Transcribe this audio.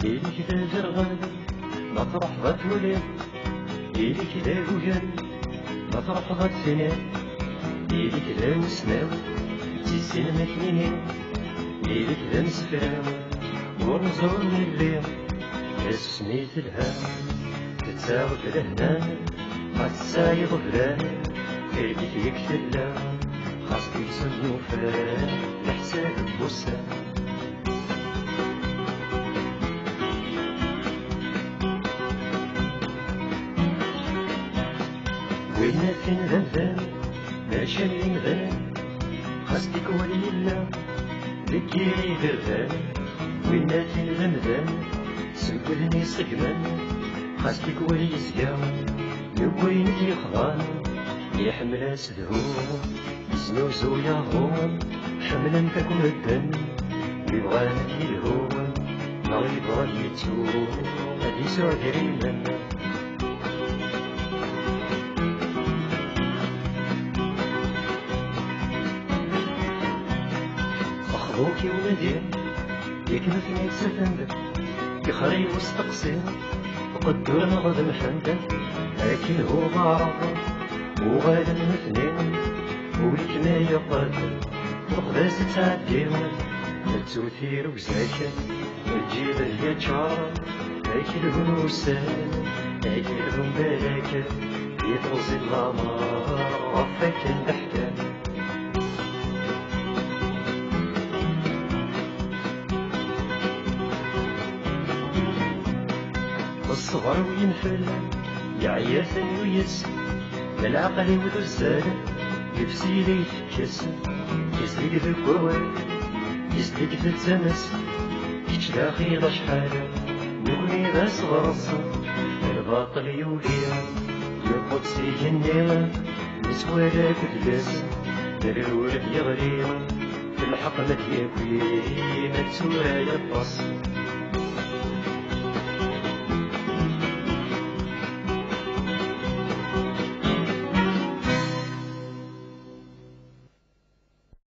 إليك ذا زرغان مطرح غات ولاد، إليك ذا وجان مطرح غات سنان، إليك ذا وسناو تيسين مكنين، إليك ذا مسفراو ونزور الليل كسميت الهام تتساوى في الهنان غتسايب فلان كيفيك يكتلا خاصك يسميو فلان لحساب بوسان. وين فين ذنبان ماشي المذان خاصك ولي الله ذكيري ذربان. وين فين ذنبان سولني صقمان خاصك ولي سقام لوين يخضان يحمل اسدهو يسنوزو ياهون حملا تكون الدم يبغانا يلهون ما يبغى يتو هادي سعد ريمان. أخذوكي ولدين ياك ما فيني تسفند يخري وسط قصير وقدر نغض محمدا لكن هو معرض وغادا مثنين وليك ما يقدر وقداس تعديو التوثير وزاكا الجيب اللي تشعر اكل هنوسان اكل مباركة يتغزي الغمار غفاك الاحكام. الصغر وينفل يعياث ويس بالعقل ودرسان يفسي لي يتكس يسلك ذا الكوان يسلك ذا التمس كيش داخل شحال نبني ذا صغرص الباطل يوليا القدس يجنيا نسوالا كدلاس الولد يغليا في الحق ما تياكوي ما تسوى يطاس.